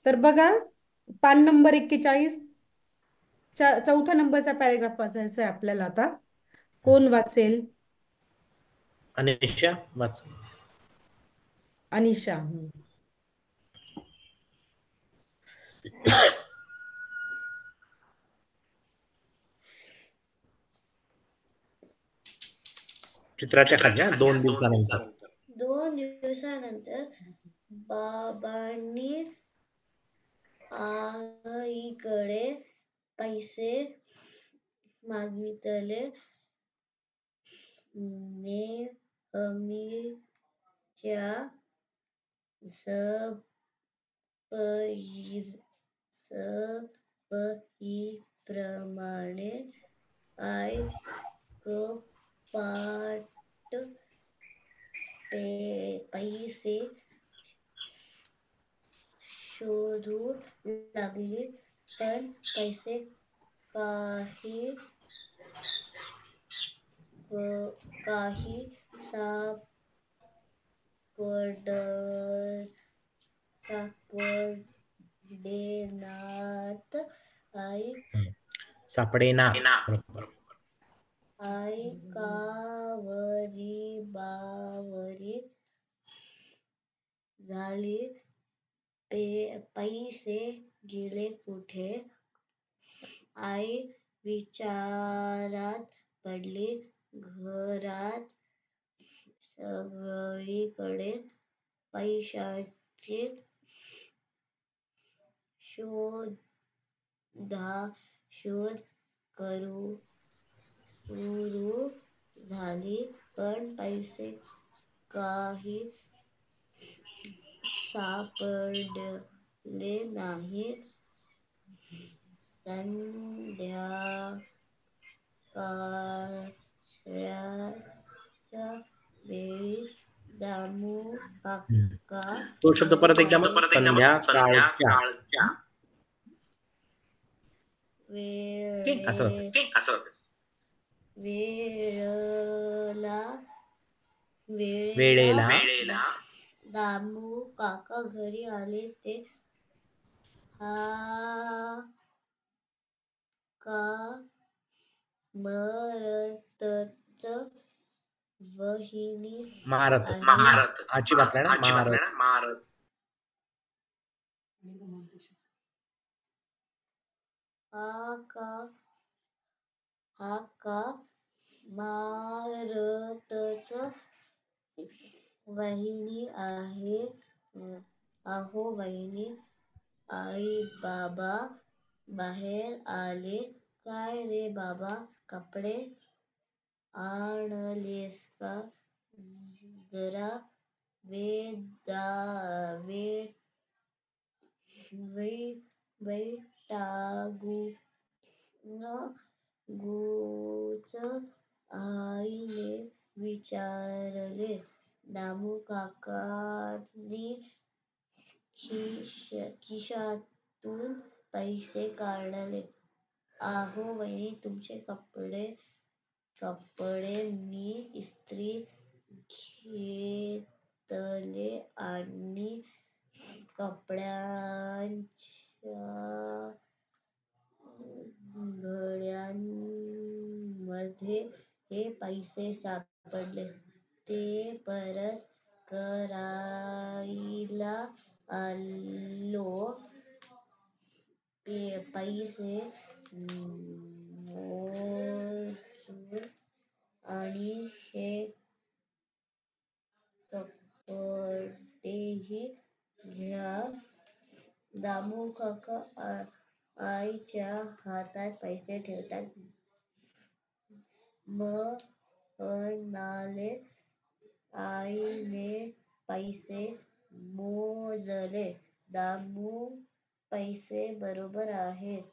तर बघा, पान नंबर 41, चौथा नंबरचा पॅरेग्राफ वाचायचा आहे आपल्याला आता. कोण वाचेल? अनिशा वाच. अनिशा. चित्राच्या खाली 2 दिवसानंतर. 2 दिवसानंतर बाबांनी आईकडे पैसे मागितले. नेहमीच्या सवयीप्रमाणे आई कपाट पैसे शोधू लागली, पण पैसे काही सापडेनात. सापडेना. बरोबर. आई कावरी बावरी झाली, पैसे गेले कुठे? आई विचारात पडली. घरात सगळीकडे पैशाची शोध सुरू झाली, पण पैसे काही सापडले नाहीत. संध्याकाळच्या वेळी दामू काका तो शब्द परत एकदा मग. संध्याकाळच्या. Okay, असं वेळेला दामू काका घरी आले. ते का मारतच वहिनी मारतच. आणि आची मात्रा ना. मारत. हा का मारतच वहिनी आहे. अहो वहिनी. आई बाबा बाहेर आले. काय रे बाबा, कपडे आणलेस का? जरा वैतागूच आईने विचारले. दामू काकांनी खिशातून पैसे काढले. अहो वहिनी, तुमचे कपडे मी इस्त्री घेतले आणि कपड्यांच्या घड्यांमध्ये हे पैसे सापडले. ते परत करायला आलो. पैसे मोजून आणि हे कपडेही घ्या. दामू काका आईच्या हातात पैसे ठेवताच म्हणाले. आईने पैसे मोजले. दामू, पैसे बरोबर आहेत.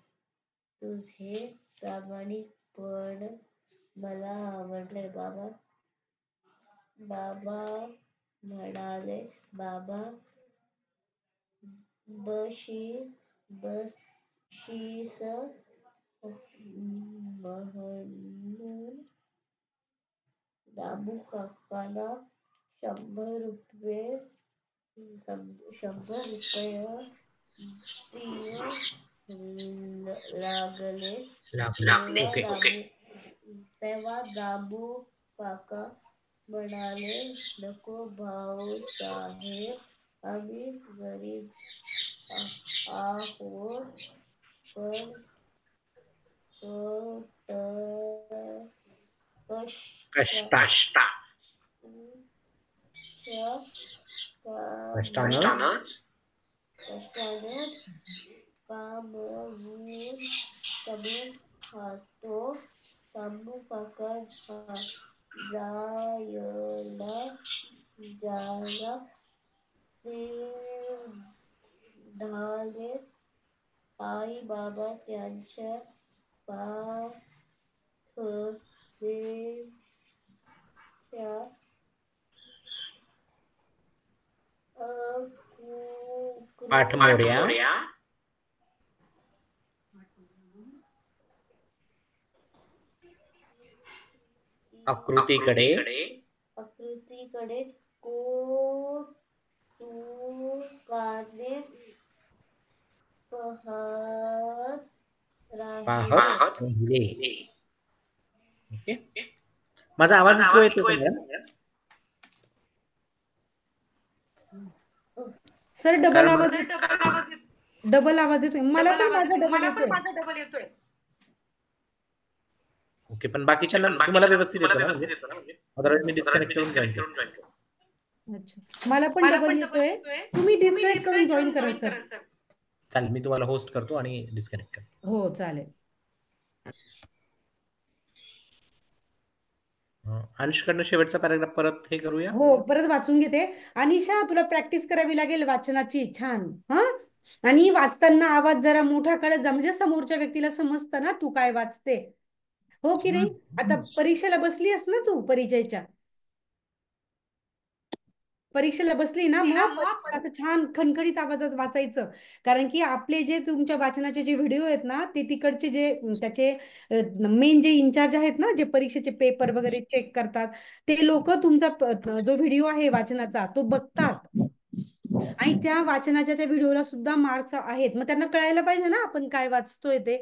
तुझे प्रामाणिकपण मला आवडले बाबा. बाबा म्हणाले. बाबा बक्षीस म्हणून दामू काकांना 100 रुपये लागले. तेव्हा दामू काका म्हणाले, नको भाऊसाहेब, आम्ही गरीब आहोत, पण कष्टानच कमवून खातो. दामू काका जायला निघाले. आई बाबा त्यांच्या पाठीच्या पाठमोर्या आकृतीकडे कौतुकाने पाहत राहिले. ओके. माझा आवाज इको येतो का मॅडम? सर डबल कारण आवाज येतोय. मला पण माझा डबल येतोय. ओके, पण बाकीच्या तुम्हाला व्यवस्थित येतो ना? म्हणजे अदरवाईज मी डिस्कनेक्ट करून जॉईन करतो. अच्छा, मला पण डबल येतोय. तुम्ही डिस्कनेक्ट करून जॉईन करा सर. चालेल, मी तुम्हाला होस्ट करतो आणि डिस्कनेक्ट करतो. हो चालेल. अनुष्कडनं शेवटचा पॅराग्राफ परत हे करूया. हो, परत वाचून घेते. अनिशा, तुला प्रॅक्टिस करावी लागेल वाचनाची छान. हा, आणि वाचताना आवाज जरा मोठा करत जा, म्हणजे समोरच्या व्यक्तीला समजतं ना तू काय वाचते. हो की नाही? आता परीक्षेला बसली आहेस ना तू? परीक्षेला बसली ना, मग आता छान खणखणीत आवाजात वाचायचं. कारण की आपले जे तुमच्या वाचनाचे जे व्हिडिओ आहेत ना, ते तिकडचे जे त्याचे मेन जे इन्चार्ज आहेत ना, जे परीक्षेचे पेपर वगैरे चेक करतात, ते लोक तुमचा जो व्हिडिओ आहे वाचनाचा तो बघतात. आणि त्या वाचनाच्या त्या व्हिडिओला सुद्धा मार्क्स आहेत. मग त्यांना कळायला पाहिजे ना आपण काय वाचतोय ते.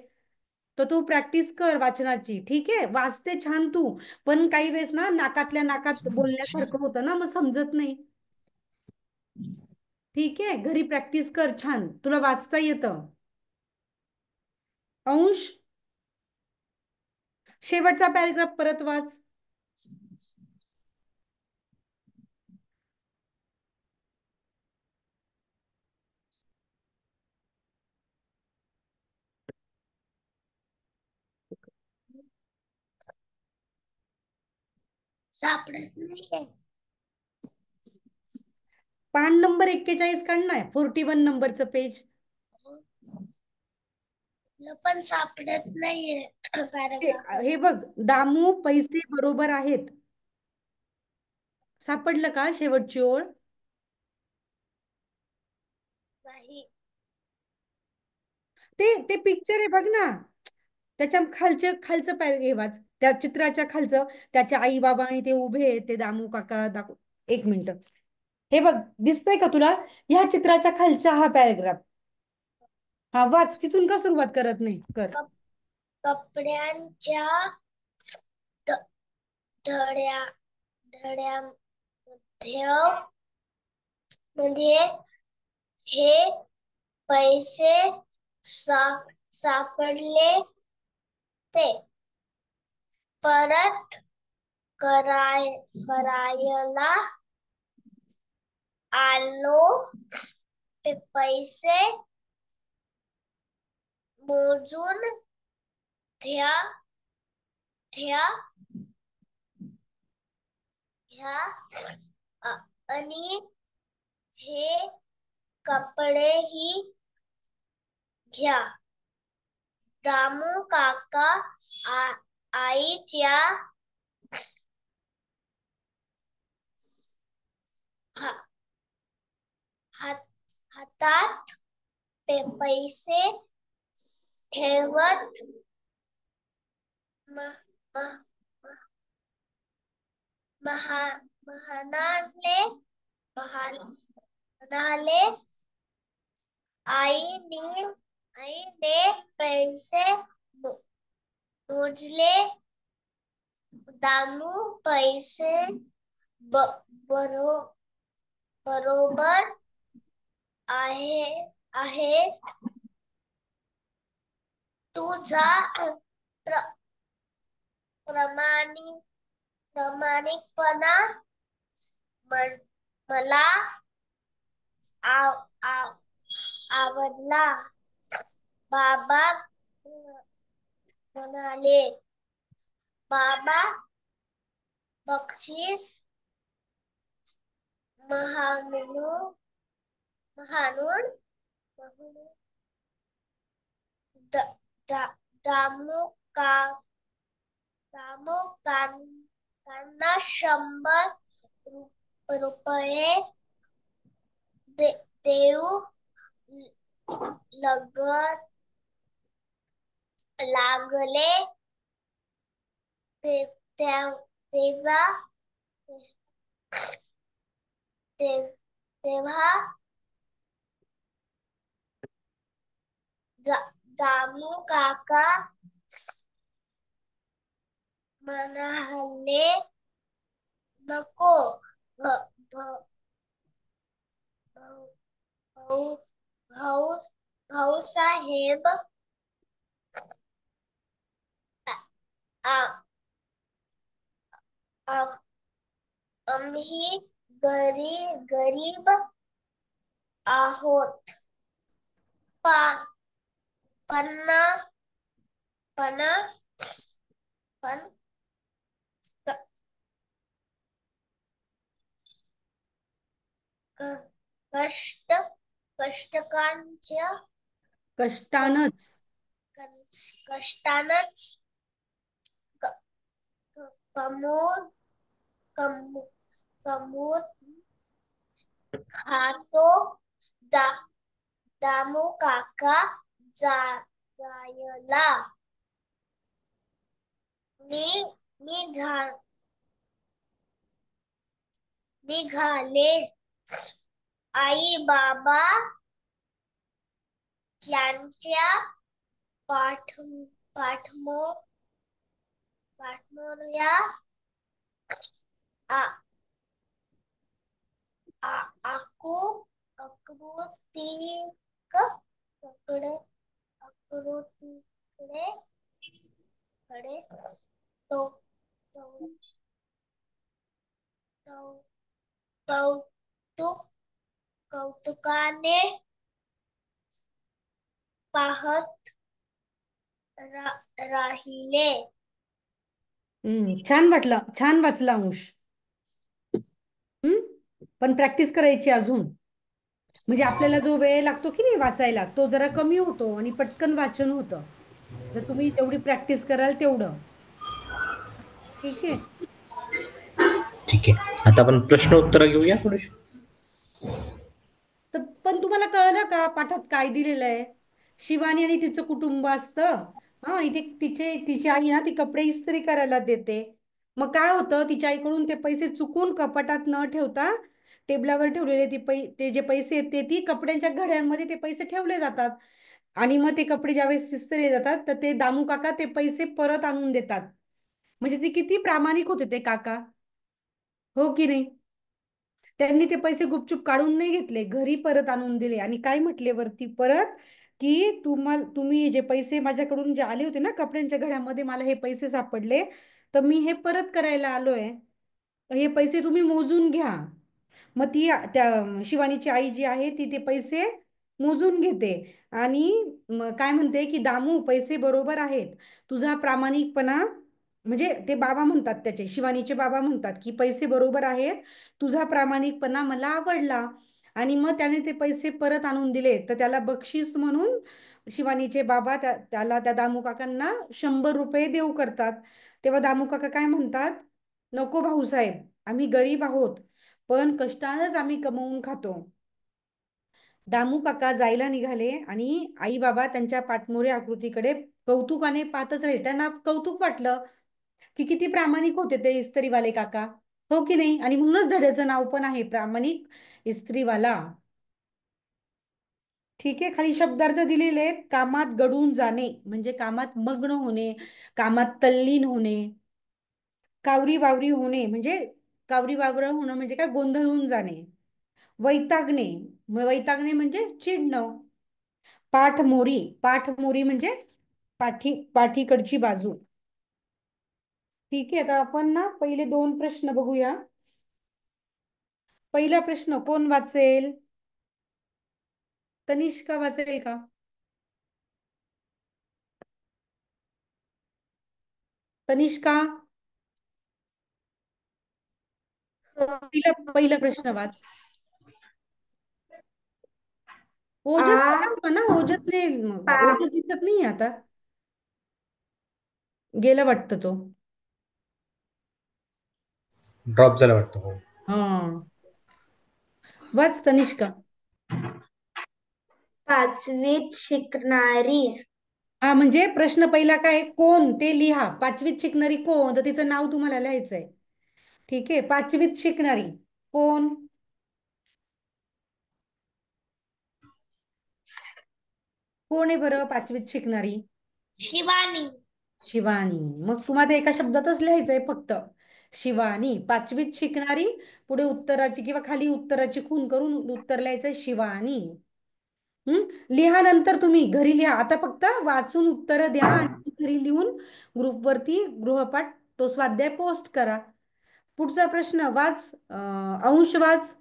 तर तू प्रॅक्टिस कर वाचनाची. ठीक आहे, वाचते छान तू, पण काही वेळेस ना नाकातल्या नाकात बोलण्यासारखं होतं ना, मग समजत नाही. ठीक आहे, घरी प्रॅक्टिस कर छान, तुला वाचता येतं. अंश, शेवटचा पॅराग्राफ परत वाच. पान नंबर 41 काढणार, 41 नंबरचं पेज. पण सापडत नाहीये हे बघ, दामू पैसे बरोबर आहेत. सापडलं का शेवटची ओळ? नाही. ते पिक्चर आहे बघ ना, त्याच्या खालचं पॅराग्राफ वाच. त्या चित्राच्या खालचं त्याच्या आई बाबा आणि ते उभे आहेत, ते दामू काका एक मिनिट. हे बघ, दिसतंय का तुला? ह्या चित्राच्या खालचा हा पॅराग्राफ. हा वाच, तिथून का सुरुवात करत नाही? कर. कपड्यांच्या धड्यामध्ये हे पैसे सापडले. ते परत करायला आलो. ते पैसे मोजून घ्या आणि हे कपडेही घ्या. दामू काका आईच्या हातात पैसे ठेवत म्हणाले, आईने पैसे मोजले. दामू पैसे बरोबर आहेत. तुझा प्रामाणिकपणा मला आवडला. बाबा म्हणाले, बाबा बक्षीस म्हणून दामू काकांना 100 रुपये देव लागले तेव्हा दामू काका म्हणाले नको भाऊसाहेब आम्ही गरीब आहोत पण कष्टानच कमवून खातो दामू काका जायला निघाले आई बाबा यांच्या पाठमोर्या आकृतीकडे कौतुकाने पाहत राहिले. छान वाटलं, छान वाचला अंश. पण प्रॅक्टिस करायची अजून. म्हणजे आपल्याला जो वेळ लागतो की नाही वाचायला तो जरा कमी होतो आणि पटकन वाचन होतं. जर तुम्ही जेवढी प्रॅक्टिस कराल तेवढं. ठीक आहे. ठीक आहे. आता आपण प्रश्न उत्तर घेऊया थोडेसे. तर पण तुम्हाला कळलं का पाठात काय दिलेलं आहे? शिवानी आणि तिचं कुटुंब असतं. हा, इथे तिची आई ना ती कपडे इस्त्री करायला देते. मग काय होतं, तिच्या आईकडून ते पैसे चुकून कपाटात न ठेवता टेबलावर ठेवलेले ते जे पैसे आहेत ती कपड्यांच्या घड्यांमध्ये ते पैसे ठेवले जातात. आणि मग ते कपडे ज्यावेळेस इस्त्री जातात तर ते दामू काका ते पैसे परत आणून देतात. म्हणजे ते किती प्रामाणिक होते ते काका, हो की नाही? त्यांनी ते पैसे गुपचूप काढून नाही घेतले, घरी परत आणून दिले. आणि काय म्हटले वरती परत की तुम्ही जे पैसे माझ्याकडून जे आले होते ना कपड्यांच्या घड्यामध्ये, मला हे पैसे सापडले तर मी हे परत करायला आलोय, हे पैसे तुम्ही मोजून घ्या. मग त्या शिवानीची आई जी आहे ती ते पैसे मोजून घेते आणि काय म्हणते की दामू पैसे बरोबर आहेत, तुझा प्रामाणिकपणा, म्हणजे ते बाबा म्हणतात, त्याचे शिवानीचे बाबा म्हणतात की पैसे बरोबर आहेत, तुझा प्रामाणिकपणा मला आवडला. आणि मग त्याने ते पैसे परत आणून दिले तर त्याला बक्षीस म्हणून शिवानीचे बाबा त्याला त्या दामू काकांना 100 रुपये देऊ करतात. तेव्हा दामू काका काय म्हणतात, नको भाऊसाहेब, आम्ही गरीब आहोत पण कष्टानच आम्ही कमवून खातो. दामू काका जायला निघाले आणि आई बाबा त्यांच्या पाठमोरे आकृतीकडे कौतुकाने पाहतच राहिले. त्यांना कौतुक वाटलं की किती प्रामाणिक होते ते इस्त्रीवाले काका, हो की नाही? आणि म्हणूनच धड्याचं नाव पण आहे प्रामाणिक इस्त्रीवाला. ठीक आहे. खाली शब्दार्थ दिलेले आहेत. कामात गडून जाणे म्हणजे कामात मग्न होणे, कामात तल्लीन होणे. कावरी बावरी होणे म्हणजे कावरी बावर होणं म्हणजे काय, गोंधळून जाणे. वैतागणे म्हणजे चिडणं. पाठमोरी म्हणजे पाठीकडची बाजू. ठीक आहे. आता आपण ना पहिले 2 प्रश्न बघूया. पहिला प्रश्न कोण वाचेल? तनिष्का वाचेल का? तनिष्का, पहिला प्रश्न वाच. ओजस ना, ओजसने ओजस दिसत नाही आता, गेला वाटतं तो. ड्रॉप झाला वाटतं. हो. हा, वाच तनिष्का. पाचवीत शिकणारी. हा म्हणजे प्रश्न पहिला काय कोण ते लिहा. पाचवीत शिकणारी कोण, तर तिचं नाव तुम्हाला लिहायचंय. ठीक आहे, पाचवीत शिकणारी कोण? कोण आहे बरं पाचवीत शिकणारी? शिवानी. शिवानी. मग तुम्हाला एका शब्दातच लिहायचंय फक्त शिवानी. पाचवीत शिकणारी, पुढे उत्तराची किंवा खाली उत्तराची खूण करून उत्तर लिहायचंय शिवानी. लिहा, नंतर तुम्ही घरी लिहा. आता फक्त वाचून उत्तर द्या आणि घरी लिहून ग्रुपवरती गृहपाठ तो स्वाध्याय पोस्ट करा. पुढचा प्रश्न वाच, अंश वाच.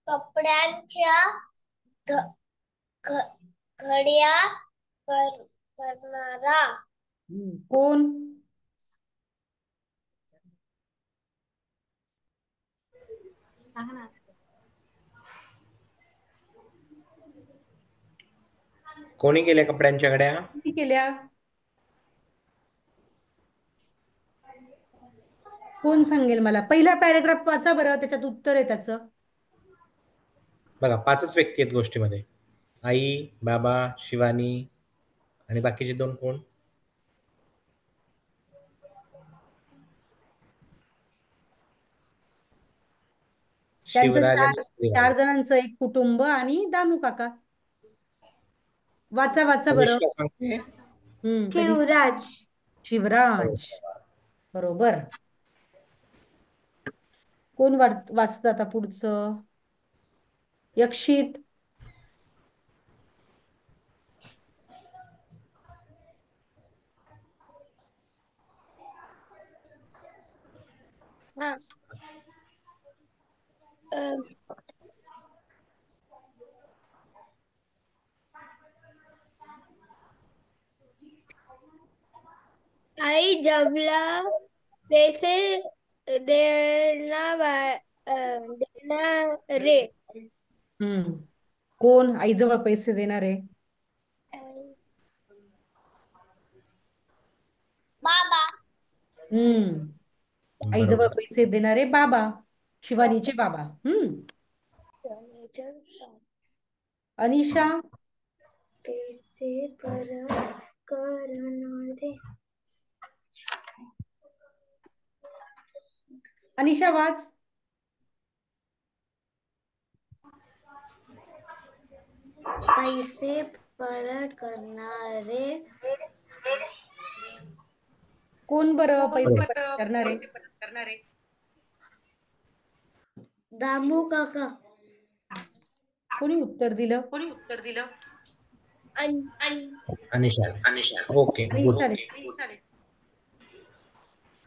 कपड्यांच्या घड्या करणारा. कोण? कोणी केल्या कपड्यांच्या घड्या? किती केल्या? कोण सांगेल मला? पहिला पॅरेग्राफ वाचा बरं, त्याच्यात उत्तर आहे त्याचं. बघा 5च व्यक्ती आहेत गोष्टीमध्ये. आई, बाबा, शिवानी आणि बाकीचे 2 कोण? त्यांचं शिवराज आणि 4 जणांचं एक कुटुंब आणि दामू काका. वाचा वाचा बरं. तनिष्का सांगते. शिवराज. शिवराज, बरोबर. कोण वाचतं आता पुढचं? यक्षित. आई जबला पैसे देणारे. कोण आईजवळ पैसे देणारे? बाबा. आईजवळ बरोबर. पैसे देणारे बाबा, शिवानीचे बाबा. अनिशा. पैसे परत करणारे. अनिशा वाच. पैसे परत करणारे. कोण बरं पैसे परत करणारे? दामू काका. कोणी उत्तर दिलं? अनिशा. Okay, good. अनिशा.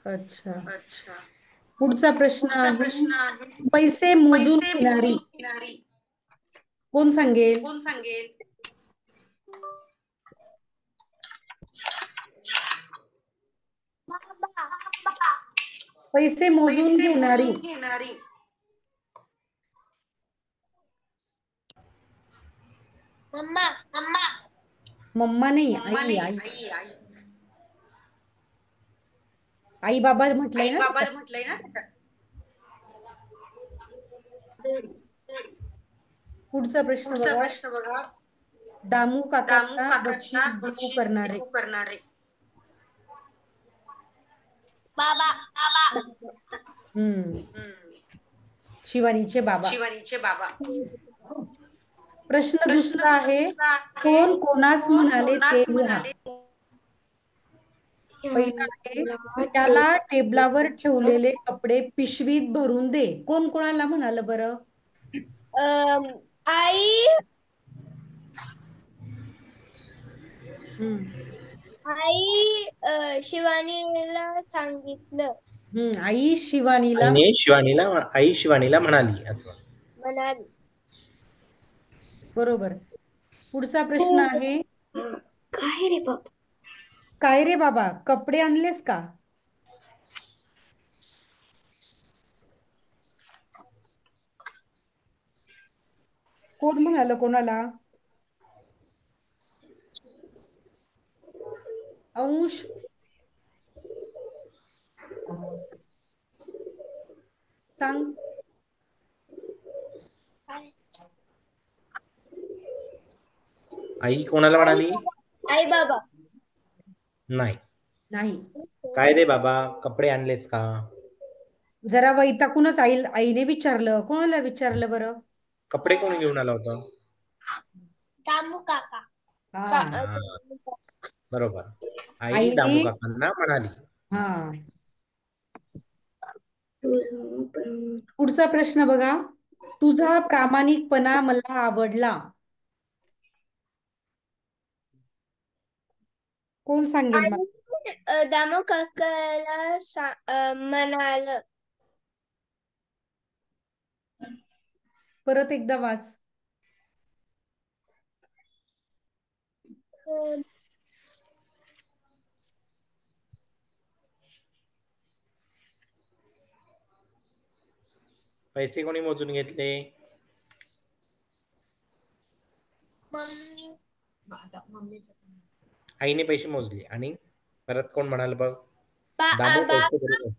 अच्छा. पुढचा प्रश्न आहे, पैसे मोजून घेणारी कोण सांगेल? पैसे मोजून घेणारी. मम्मा. मम्मा नाही, आई. आई बाबा म्हटलंय ना. पुढचा प्रश्न बघा, दामू काकांना बक्षीस देऊ करणारे. बाबा. शिवानीचे बाबा. प्रश्न दुसरा आहे, कोण कोणास म्हणाले ते लिहा. पहिला आहे, त्याला टेबलावर ठेवलेले कपडे पिशवीत भरून दे. कोण कोणाला म्हणाल बरं? आई. शिवानीला सांगितलं. आई शिवानीला म्हणाली असं. बरोबर. पुढचा प्रश्न आहे, काय रे बाबा कपडे आणलेस का? कोण म्हणाल कोणाला? अंश. सांग. आई कोणाला म्हणाली? आई बाबा. नाही. नाही. काय रे बाबा, कपडे आणलेस का? जरा वैतागूनच आईने विचारलं. कोणाला विचारलं बरं? कपडे कोण घेऊन आला होता? दामू काका. हा. बरोबर. आई आईने दामू काकांना म्हणाली. हा. पुढचा प्रश्न बघा. तुझा प्रामाणिकपणा मला आवडला. कोण सांगेल मला? आणि दामू काकाला म्हणाल. परत एकदा वाच. पैसे कोणी मोजून घेतले? मम्मी. आईने पैसे मोजले आणि परत कोण म्हणाल बघ? बा- दामू बा- पैसे बरोबर.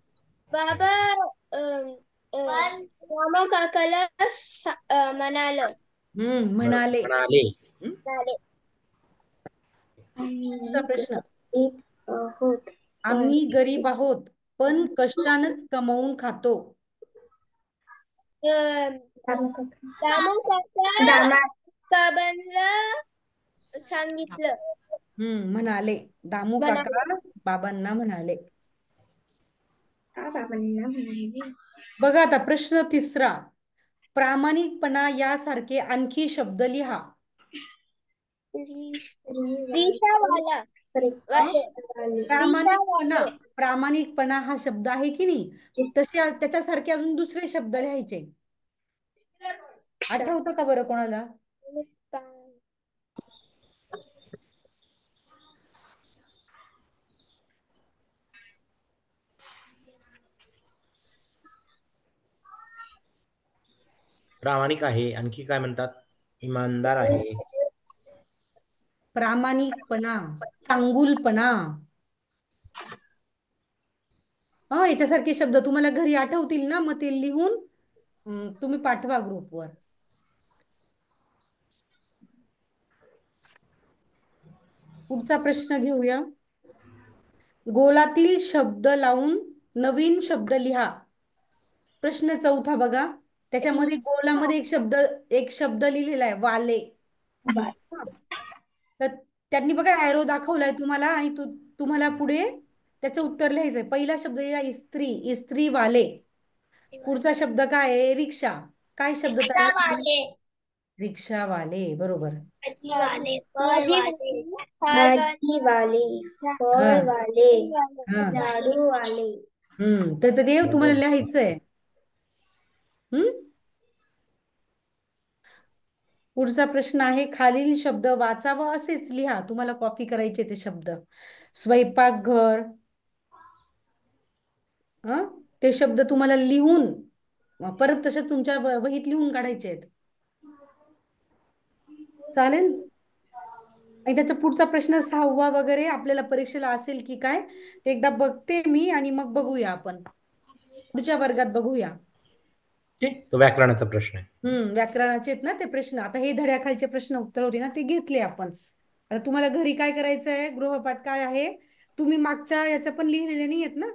बाबा दामू काकाला म्हणाल. म्हणाले. म्हणाले. पुढचा प्रश्न. आम्ही गरीब आहोत पण कष्टानच कमवून खातो. दामू काका बाबांना सांगितलं. म्हणाले. दामू काका बाबांना म्हणाले. बघा आता प्रश्न तिसरा. प्रामाणिकपणा यासारखे आणखी शब्द लिहा. रिक्षावाला. प्रामाणिकपणा हा शब्द आहे की नाही, तसे त्याच्यासारखे अजून दुसरे शब्द लिहायचे. आठवतं का बरं कोणाला? प्रामाणिक आहे. आणखी काय म्हणतात? इमानदार आहे. प्रामाणिकपणा, चांगुलपणा. याच्यासारखे शब्द तुम्हाला घरी आठवतील ना, मग ते लिहून तुम्ही पाठवा ग्रुपवर. पुढचा प्रश्न घेऊया. गोलातील शब्द लावून नवीन शब्द लिहा. प्रश्न चौथा बघा. त्याच्यामध्ये गोलामध्ये एक शब्द लिहिलेला आहे, वाले. तर त्यांनी बघा ॲरो दाखवलाय तुम्हाला आणि तुम्हाला पुढे त्याचं उत्तर लिहायचंय. पहिला शब्द लिहिला इस्त्री, इस्त्री वाले. पुढचा शब्द काय आहे? रिक्षा. काय शब्द तयार झाला? रिक्षावाले. बरोबर. भाजीवाले, फळवाले, झाडूवाले. तर देव तुम्हाला लिहायचंय. पुढचा प्रश्न आहे, खालील शब्द वाचावं असेच लिहा. तुम्हाला कॉपी करायचे ते शब्द. स्वयंपाकघर. ते शब्द तुम्हाला लिहून परत तसेच तुमच्या वहीत लिहून काढायचे आहेत. चालेल. आणि त्याचा पुढचा प्रश्न 6वा वगैरे आपल्याला परीक्षेला असेल की काय ते एकदा बघते मी आणि मग बघूया आपण. पुढच्या वर्गात बघूया. तो व्याकरणाचा प्रश्न आहे. व्याकरणाचे आहेत ना ते प्रश्न. आता हे धड्याखालचे प्रश्न उत्तर होते ना, ते घेतले आपण. आता तुम्हाला घरी काय करायचं आहे? गृहपाठ काय आहे? तुम्ही मागच्या याच्या पण लिहिलेले नाही आहेत ना.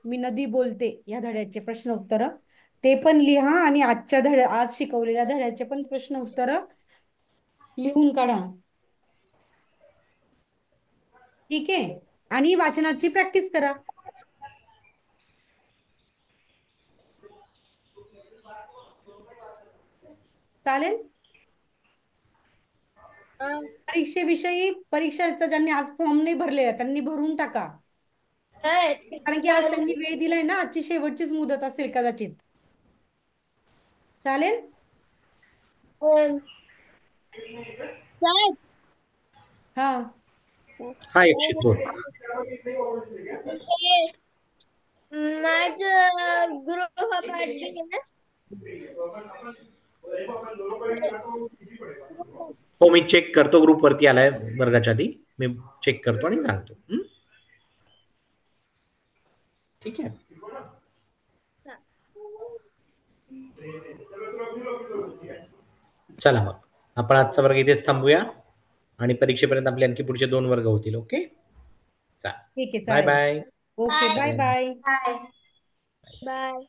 मी नदी बोलते या धड्याचे प्रश्न उत्तर ते पण लिहा आणि आज शिकवलेल्या धड्याचे पण प्रश्न उत्तर लिहून काढा. ठीक आहे. आणि वाचनाची प्रॅक्टिस करा. चालेल. परीक्षेचा ज्यांनी आज फॉर्म नाही भरलेला त्यांनी भरून टाका. कारण की आज त्यांनी वेळ दिलाय ना, आजची शेवटचीच मुदत असेल कदाचित. चालेल. हा एकशित बोल. माझं गृहपाठ हो मी चेक करतो. ग्रुप वरती आलाय वर्गाच्या आधी. मी चेक करतो आणि सांगतो. ठीक आहे. चला मग आपण आजचा वर्ग इथेच थांबूया आणि परीक्षेपर्यंत आपले आणखी पुढचे 2 वर्ग होतील. ओके, ठीक आहे, बाय चालेल. Bye. Okay, bye bye. Bye.